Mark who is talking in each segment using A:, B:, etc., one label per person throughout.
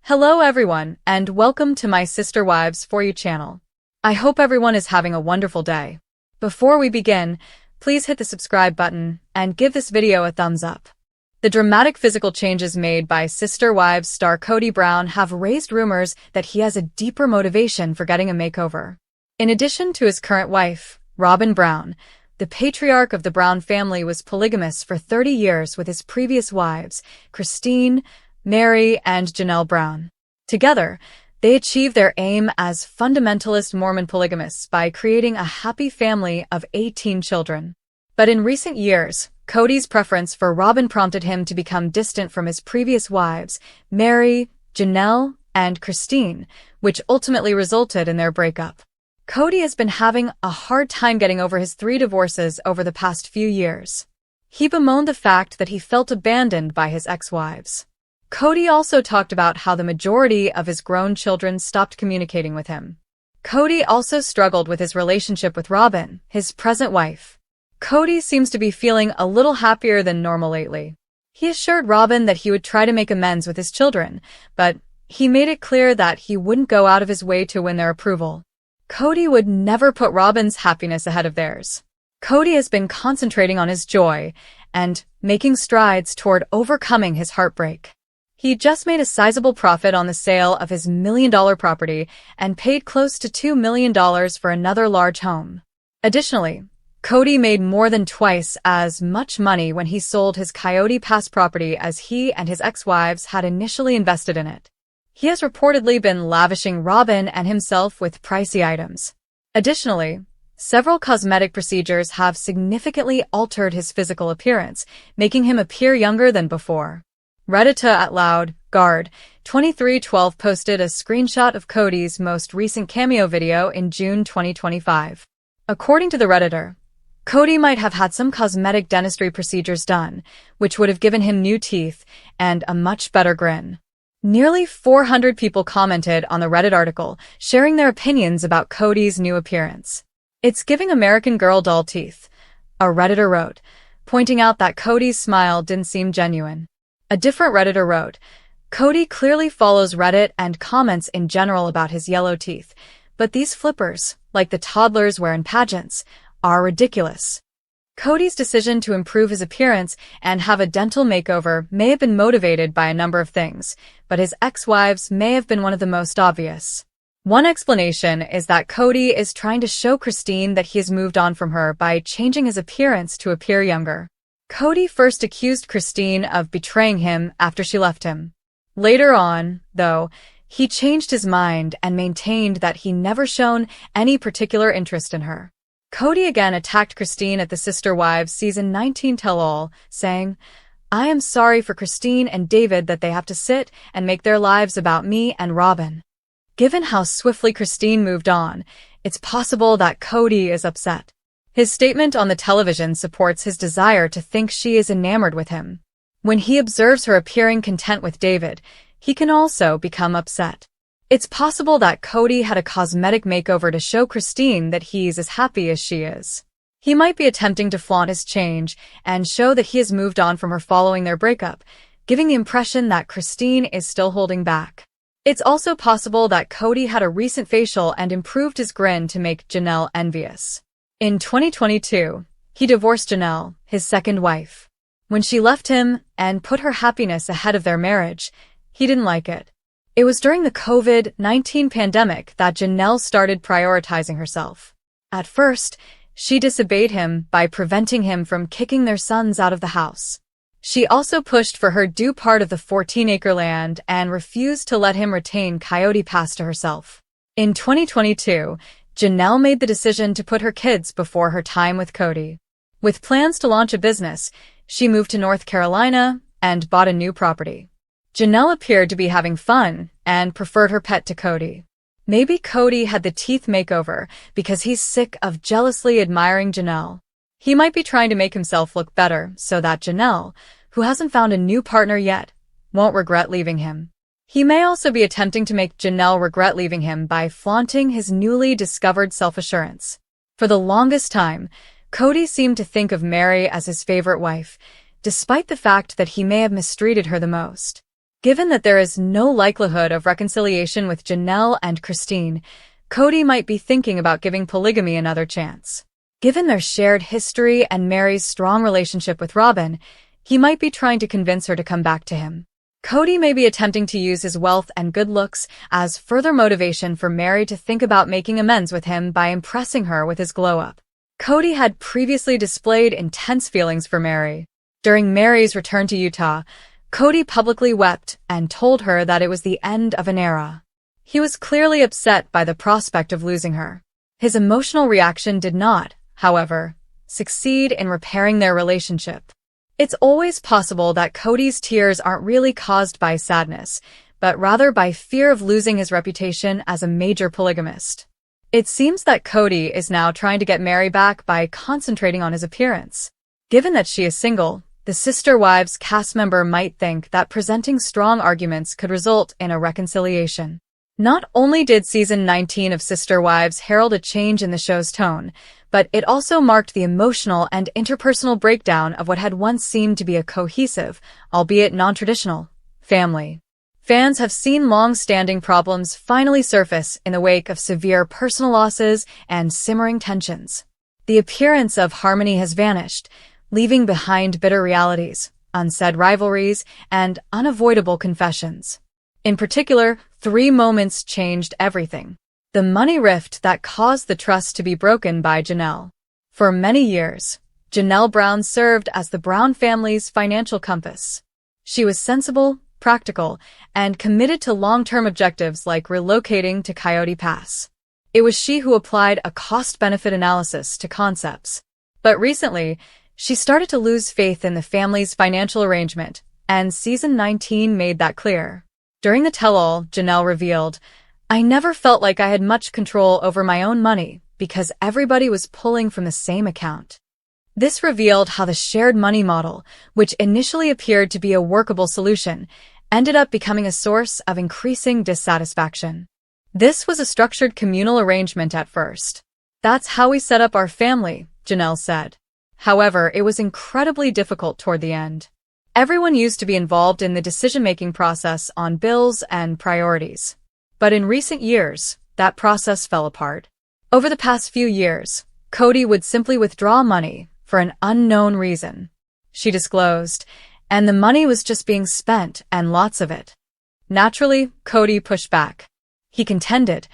A: Hello everyone, and welcome to my Sister Wives For You channel. I hope everyone is having a wonderful day. Before we begin, please hit the subscribe button and give this video a thumbs up. The dramatic physical changes made by Sister Wives star Kody Brown have raised rumors that he has a deeper motivation for getting a makeover. In addition to his current wife, Robyn Brown, the patriarch of the Brown family was polygamous for 30 years with his previous wives, Christine, Mary, and Janelle Brown. Together, they achieved their aim as fundamentalist Mormon polygamists by creating a happy family of 18 children. But in recent years, Kody's preference for Robyn prompted him to become distant from his previous wives, Mary, Janelle, and Christine, which ultimately resulted in their breakup. Kody has been having a hard time getting over his 3 divorces over the past few years. He bemoaned the fact that he felt abandoned by his ex-wives. Kody also talked about how the majority of his grown children stopped communicating with him. Kody also struggled with his relationship with Robyn, his present wife. Kody seems to be feeling a little happier than normal lately. He assured Robyn that he would try to make amends with his children, but he made it clear that he wouldn't go out of his way to win their approval. Kody would never put Robyn's happiness ahead of theirs. Kody has been concentrating on his joy and making strides toward overcoming his heartbreak. He just made a sizable profit on the sale of his $1 million property and paid close to $2 million for another large home. Additionally, Kody made more than twice as much money when he sold his Coyote Pass property as he and his ex-wives had initially invested in it. He has reportedly been lavishing Robyn and himself with pricey items. Additionally, several cosmetic procedures have significantly altered his physical appearance, making him appear younger than before. Reddit@loud, 2312 posted a screenshot of Kody's most recent cameo video in June 2025. According to the Redditor, Kody might have had some cosmetic dentistry procedures done, which would have given him new teeth and a much better grin. Nearly 400 people commented on the Reddit article, sharing their opinions about Kody's new appearance. "It's giving American Girl doll teeth," a Redditor wrote, pointing out that Kody's smile didn't seem genuine. A different Redditor wrote, "Kody clearly follows Reddit and comments in general about his yellow teeth, but these flippers, like the toddlers wear in pageants, are ridiculous." Kody's decision to improve his appearance and have a dental makeover may have been motivated by a number of things, but his ex-wives may have been one of the most obvious. One explanation is that Kody is trying to show Christine that he has moved on from her by changing his appearance to appear younger. Kody first accused Christine of betraying him after she left him. Later on, though, he changed his mind and maintained that he never shown any particular interest in her. Kody again attacked Christine at the Sister Wives Season 19 tell-all, saying, "I am sorry for Christine and David that they have to sit and make their lives about me and Robyn." Given how swiftly Christine moved on, it's possible that Kody is upset. His statement on the television supports his desire to think she is enamored with him. When he observes her appearing content with David, he can also become upset. It's possible that Kody had a cosmetic makeover to show Christine that he's as happy as she is. He might be attempting to flaunt his change and show that he has moved on from her following their breakup, giving the impression that Christine is still holding back. It's also possible that Kody had a recent facial and improved his grin to make Janelle envious. In 2022, he divorced Janelle, his second wife. When she left him and put her happiness ahead of their marriage, he didn't like it. It was during the COVID-19 pandemic that Janelle started prioritizing herself. At first, she disobeyed him by preventing him from kicking their sons out of the house. She also pushed for her due part of the 14-acre land and refused to let him retain Coyote Pass to herself. In 2022, Janelle made the decision to put her kids before her time with Kody. With plans to launch a business, she moved to North Carolina and bought a new property. Janelle appeared to be having fun and preferred her pet to Kody. Maybe Kody had the teeth makeover because he's sick of jealously admiring Janelle. He might be trying to make himself look better so that Janelle, who hasn't found a new partner yet, won't regret leaving him. He may also be attempting to make Janelle regret leaving him by flaunting his newly discovered self-assurance. For the longest time, Kody seemed to think of Mary as his favorite wife, despite the fact that he may have mistreated her the most. Given that there is no likelihood of reconciliation with Janelle and Christine, Kody might be thinking about giving polygamy another chance. Given their shared history and Mary's strong relationship with Robyn, he might be trying to convince her to come back to him. Kody may be attempting to use his wealth and good looks as further motivation for Mary to think about making amends with him by impressing her with his glow-up. Kody had previously displayed intense feelings for Mary. During Mary's return to Utah, Kody publicly wept and told her that it was the end of an era. He was clearly upset by the prospect of losing her. His emotional reaction did not, however, succeed in repairing their relationship. It's always possible that Kody's tears aren't really caused by sadness, but rather by fear of losing his reputation as a major polygamist. It seems that Kody is now trying to get Mary back by concentrating on his appearance. Given that she is single, the Sister Wives cast member might think that presenting strong arguments could result in a reconciliation. Not only did season 19 of Sister Wives herald a change in the show's tone, but it also marked the emotional and interpersonal breakdown of what had once seemed to be a cohesive, albeit non-traditional, family. Fans have seen long-standing problems finally surface in the wake of severe personal losses and simmering tensions. The appearance of harmony has vanished, leaving behind bitter realities, unsaid rivalries, and unavoidable confessions. In particular, 3 moments changed everything. The money rift that caused the trust to be broken by Janelle. For many years, Janelle Brown served as the Brown family's financial compass. She was sensible, practical, and committed to long-term objectives like relocating to Coyote Pass. It was she who applied a cost-benefit analysis to concepts. But recently, she started to lose faith in the family's financial arrangement, and season 19 made that clear. During the tell-all, Janelle revealed, "I never felt like I had much control over my own money because everybody was pulling from the same account." This revealed how the shared money model, which initially appeared to be a workable solution, ended up becoming a source of increasing dissatisfaction. "This was a structured communal arrangement at first. That's how we set up our family," Janelle said. However, it was incredibly difficult toward the end. Everyone used to be involved in the decision-making process on bills and priorities. But in recent years, that process fell apart. Over the past few years, Kody would simply withdraw money for an unknown reason. She disclosed, and the money was just being spent, and lots of it. Naturally, Kody pushed back. He contended,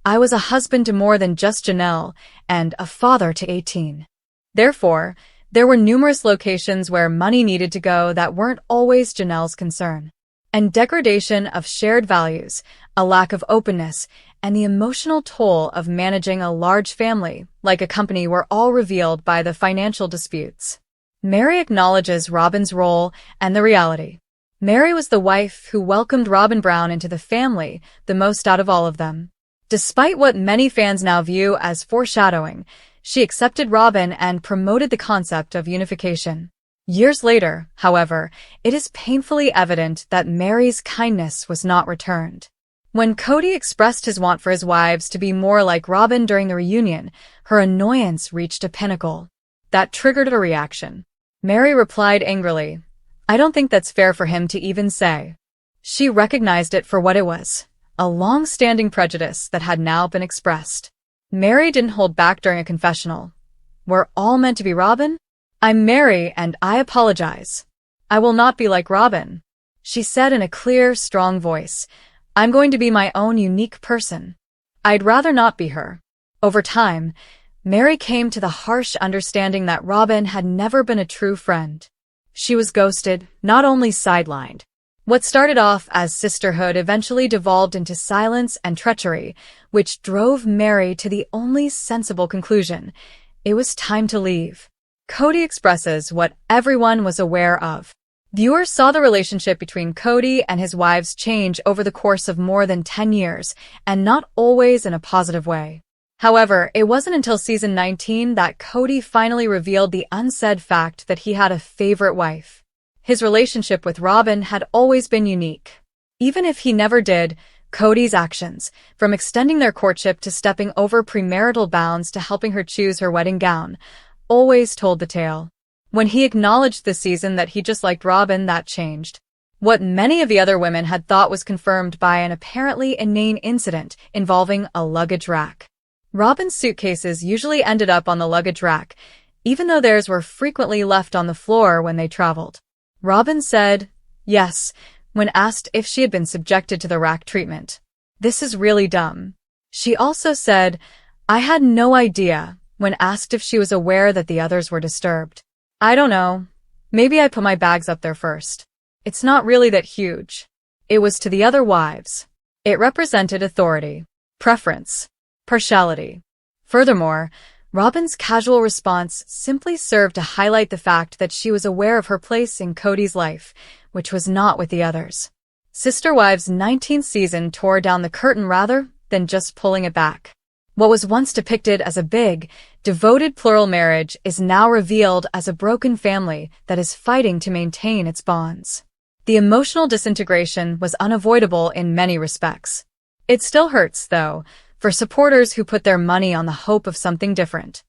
A: "I was a husband to more than just Janelle, and a father to 18. Therefore, there were numerous locations where money needed to go that weren't always Janelle's concern. And degradation of shared values, a lack of openness, and the emotional toll of managing a large family, like a company, were all revealed by the financial disputes. Mary acknowledges Robyn's role and the reality. Mary was the wife who welcomed Robyn Brown into the family, the most out of all of them. Despite what many fans now view as foreshadowing, she accepted Robyn and promoted the concept of unification. Years later, however, it is painfully evident that Mary's kindness was not returned. When Kody expressed his want for his wives to be more like Robyn during the reunion, her annoyance reached a pinnacle. That triggered a reaction. Mary replied angrily, "I don't think that's fair for him to even say." She recognized it for what it was, a long-standing prejudice that had now been expressed. Mary didn't hold back during a confessional. "We're all meant to be Robyn? I'm Mary and I apologize. I will not be like Robyn," she said in a clear, strong voice. "I'm going to be my own unique person. I'd rather not be her." Over time, Mary came to the harsh understanding that Robyn had never been a true friend. She was ghosted, not only sidelined. What started off as sisterhood eventually devolved into silence and treachery, which drove Mary to the only sensible conclusion: it was time to leave. Kody expresses what everyone was aware of. Viewers saw the relationship between Kody and his wives change over the course of more than 10 years, and not always in a positive way. However, it wasn't until season 19 that Kody finally revealed the unsaid fact that he had a favorite wife. His relationship with Robyn had always been unique. Even if he never did, Kody's actions, from extending their courtship to stepping over premarital bounds to helping her choose her wedding gown, always told the tale. When he acknowledged this season that he just liked Robyn, that changed. What many of the other women had thought was confirmed by an apparently inane incident involving a luggage rack. Robyn's suitcases usually ended up on the luggage rack, even though theirs were frequently left on the floor when they traveled. Robyn said yes when asked if she had been subjected to the rack treatment. "This is really dumb." She also said, "I had no idea," when asked if she was aware that the others were disturbed. "I don't know. Maybe I put my bags up there first. It's not really that huge." It was to the other wives. It represented authority, preference, partiality. Furthermore, Robyn's casual response simply served to highlight the fact that she was aware of her place in Kody's life, which was not with the others. Sister Wives' 19th season tore down the curtain rather than just pulling it back. What was once depicted as a big, devoted plural marriage is now revealed as a broken family that is fighting to maintain its bonds. The emotional disintegration was unavoidable in many respects. It still hurts, though, for supporters who put their money on the hope of something different.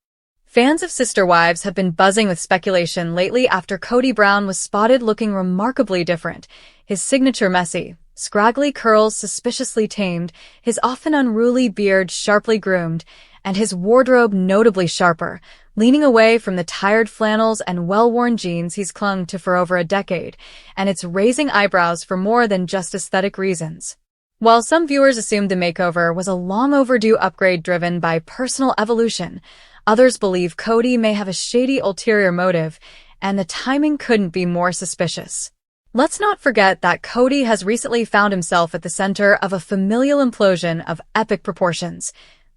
A: Fans of Sister Wives have been buzzing with speculation lately after Kody Brown was spotted looking remarkably different, his signature messy, scraggly curls suspiciously tamed, his often unruly beard sharply groomed, and his wardrobe notably sharper, leaning away from the tired flannels and well-worn jeans he's clung to for over a decade, and it's raising eyebrows for more than just aesthetic reasons. While some viewers assumed the makeover was a long-overdue upgrade driven by personal evolution, others believe Kody may have a shady ulterior motive, and the timing couldn't be more suspicious. Let's not forget that Kody has recently found himself at the center of a familial implosion of epic proportions.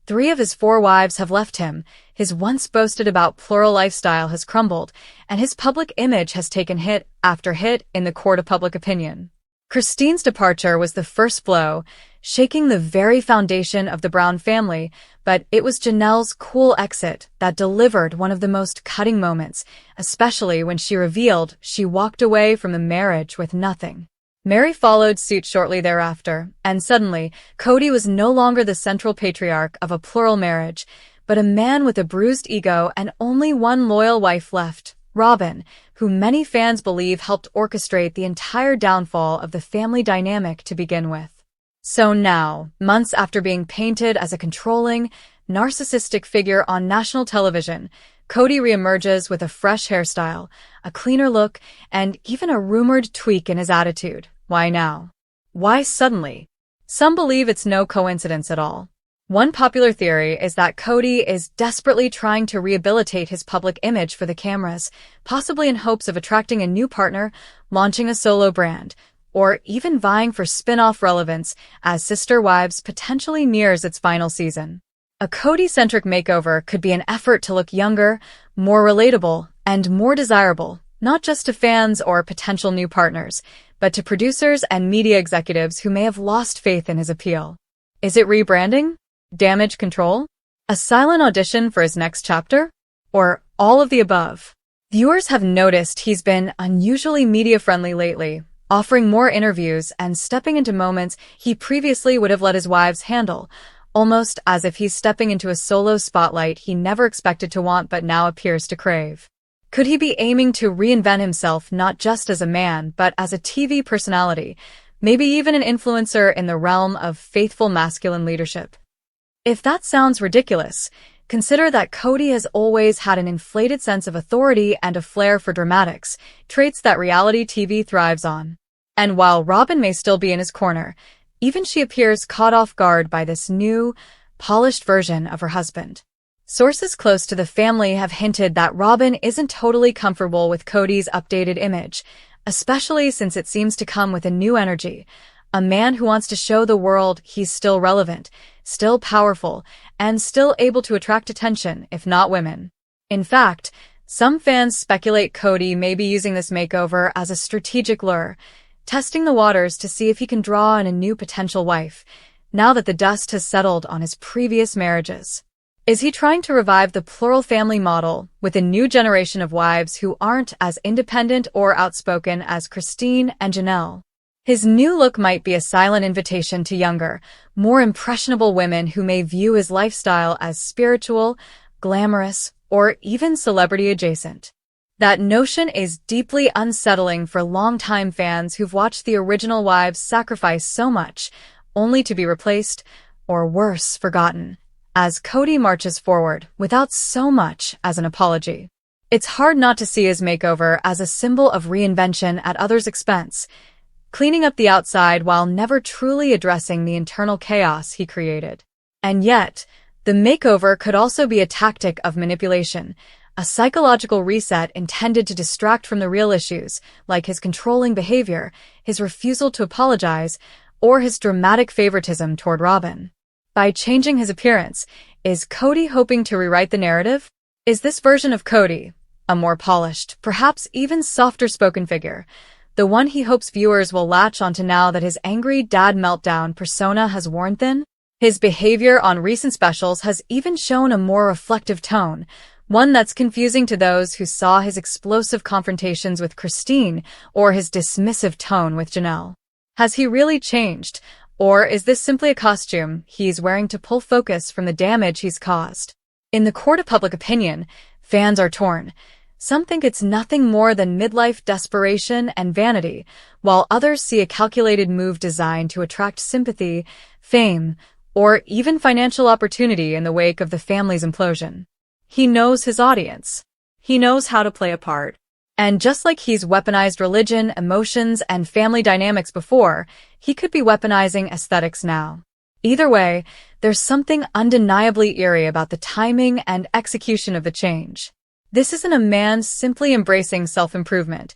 A: 3 of his 4 wives have left him, his once boasted about plural lifestyle has crumbled, and his public image has taken hit after hit in the court of public opinion. Christine's departure was the first blow, shaking the very foundation of the Brown family, but it was Janelle's cool exit that delivered one of the most cutting moments, especially when she revealed she walked away from the marriage with nothing. Mary followed suit shortly thereafter, and suddenly, Kody was no longer the central patriarch of a plural marriage, but a man with a bruised ego and only one loyal wife left, Robyn, who many fans believe helped orchestrate the entire downfall of the family dynamic to begin with. So now, months after being painted as a controlling, narcissistic figure on national television, Kody reemerges with a fresh hairstyle, a cleaner look, and even a rumored tweak in his attitude. Why now? Why suddenly? Some believe it's no coincidence at all. One popular theory is that Kody is desperately trying to rehabilitate his public image for the cameras, possibly in hopes of attracting a new partner, launching a solo brand, or even vying for spin-off relevance as Sister Wives potentially nears its final season. A Kody-centric makeover could be an effort to look younger, more relatable, and more desirable, not just to fans or potential new partners, but to producers and media executives who may have lost faith in his appeal. Is it rebranding? Damage control? A silent audition for his next chapter? Or all of the above? Viewers have noticed he's been unusually media-friendly lately, offering more interviews and stepping into moments he previously would have let his wives handle, almost as if he's stepping into a solo spotlight he never expected to want but now appears to crave. Could he be aiming to reinvent himself not just as a man but as a TV personality, maybe even an influencer in the realm of faithful masculine leadership? If that sounds ridiculous, consider that Kody has always had an inflated sense of authority and a flair for dramatics, traits that reality TV thrives on. And while Robyn may still be in his corner, even she appears caught off guard by this new, polished version of her husband. Sources close to the family have hinted that Robyn isn't totally comfortable with Kody's updated image, especially since it seems to come with a new energy, a man who wants to show the world he's still relevant, still powerful, and still able to attract attention, if not women. In fact, some fans speculate Kody may be using this makeover as a strategic lure, testing the waters to see if he can draw in a new potential wife, now that the dust has settled on his previous marriages. Is he trying to revive the plural family model with a new generation of wives who aren't as independent or outspoken as Christine and Janelle? His new look might be a silent invitation to younger, more impressionable women who may view his lifestyle as spiritual, glamorous, or even celebrity-adjacent. That notion is deeply unsettling for longtime fans who've watched the original wives sacrifice so much, only to be replaced, or worse, forgotten, as Kody marches forward without so much as an apology. It's hard not to see his makeover as a symbol of reinvention at others' expense, cleaning up the outside while never truly addressing the internal chaos he created. And yet, the makeover could also be a tactic of manipulation, a psychological reset intended to distract from the real issues, like his controlling behavior, his refusal to apologize, or his dramatic favoritism toward Robyn. By changing his appearance, is Kody hoping to rewrite the narrative? Is this version of Kody, a more polished, perhaps even softer-spoken figure, the one he hopes viewers will latch onto now that his angry dad meltdown persona has worn thin? His behavior on recent specials has even shown a more reflective tone, one that's confusing to those who saw his explosive confrontations with Christine or his dismissive tone with Janelle. Has he really changed, or is this simply a costume he's wearing to pull focus from the damage he's caused? In the court of public opinion, fans are torn. Some think it's nothing more than midlife desperation and vanity, while others see a calculated move designed to attract sympathy, fame, or even financial opportunity in the wake of the family's implosion. He knows his audience. He knows how to play a part. And just like he's weaponized religion, emotions, and family dynamics before, he could be weaponizing aesthetics now. Either way, there's something undeniably eerie about the timing and execution of the change. This isn't a man simply embracing self-improvement.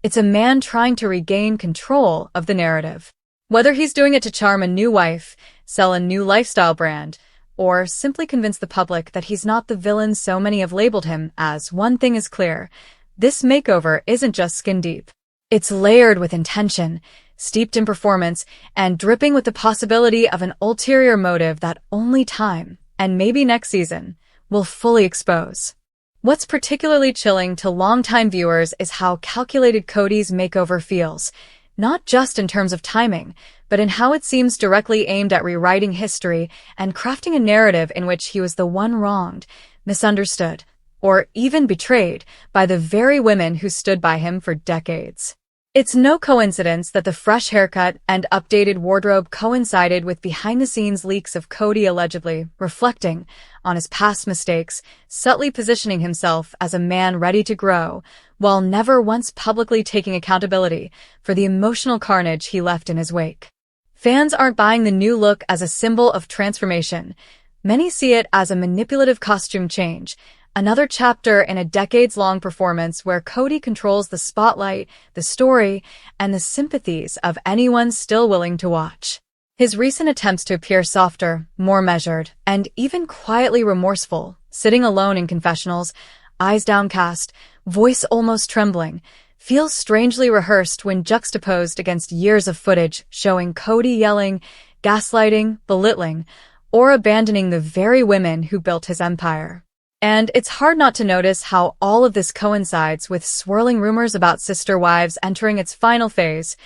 A: It's a man trying to regain control of the narrative. Whether he's doing it to charm a new wife, sell a new lifestyle brand, or simply convince the public that he's not the villain so many have labeled him as, one thing is clear: this makeover isn't just skin deep. It's layered with intention, steeped in performance, and dripping with the possibility of an ulterior motive that only time, and maybe next season, will fully expose. What's particularly chilling to longtime viewers is how calculated Kody's makeover feels, not just in terms of timing, but in how it seems directly aimed at rewriting history and crafting a narrative in which he was the one wronged, misunderstood, or even betrayed by the very women who stood by him for decades. It's no coincidence that the fresh haircut and updated wardrobe coincided with behind-the-scenes leaks of Kody allegedly reflecting on his past mistakes, subtly positioning himself as a man ready to grow, while never once publicly taking accountability for the emotional carnage he left in his wake. Fans aren't buying the new look as a symbol of transformation. Many see it as a manipulative costume change, another chapter in a decades-long performance where Kody controls the spotlight, the story, and the sympathies of anyone still willing to watch. His recent attempts to appear softer, more measured, and even quietly remorseful, sitting alone in confessionals, eyes downcast, voice almost trembling, feels strangely rehearsed when juxtaposed against years of footage showing Kody yelling, gaslighting, belittling, or abandoning the very women who built his empire. And it's hard not to notice how all of this coincides with swirling rumors about Sister Wives entering its final phase,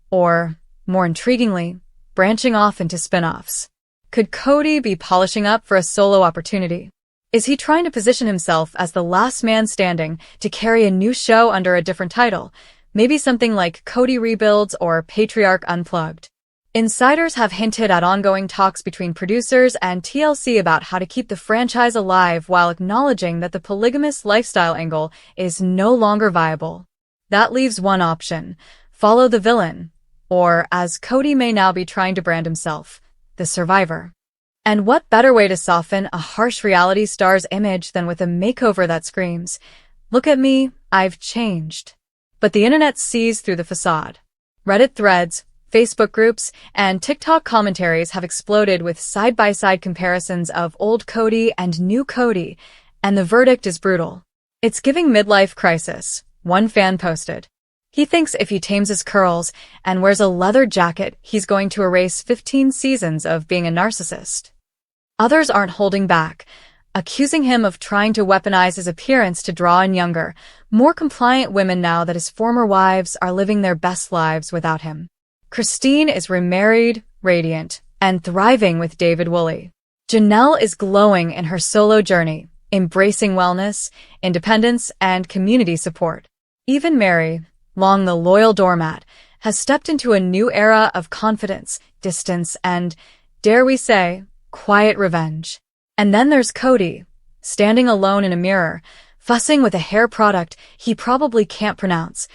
A: or, more intriguingly, branching off into spin-offs. Could Kody be polishing up for a solo opportunity? Is he trying to position himself as the last man standing to carry a new show under a different title, maybe something like Kody Rebuilds or Patriarch Unplugged? Insiders have hinted at ongoing talks between producers and TLC about how to keep the franchise alive while acknowledging that the polygamous lifestyle angle is no longer viable. That leaves one option: follow the villain, or, as Kody may now be trying to brand himself, the survivor. And what better way to soften a harsh reality star's image than with a makeover that screams, "Look at me, I've changed." But the internet sees through the facade. Reddit threads, Facebook groups, and TikTok commentaries have exploded with side-by-side comparisons of old Kody and new Kody, and the verdict is brutal. It's giving midlife crisis, one fan posted. He thinks if he tames his curls and wears a leather jacket, he's going to erase 15 seasons of being a narcissist. Others aren't holding back, accusing him of trying to weaponize his appearance to draw in younger, more compliant women now that his former wives are living their best lives without him. Christine is remarried, radiant, and thriving with David Woolley. Janelle is glowing in her solo journey, embracing wellness, independence, and community support. Even Mary, long the loyal doormat, has stepped into a new era of confidence, distance, and, dare we say, quiet revenge. And then there's Kody, standing alone in a mirror, fussing with a hair product he probably can't pronounce,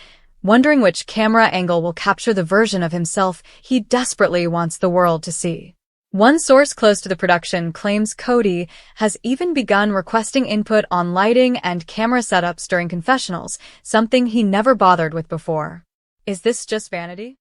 A: wondering which camera angle will capture the version of himself he desperately wants the world to see. One source close to the production claims Kody has even begun requesting input on lighting and camera setups during confessionals, something he never bothered with before. Is this just vanity?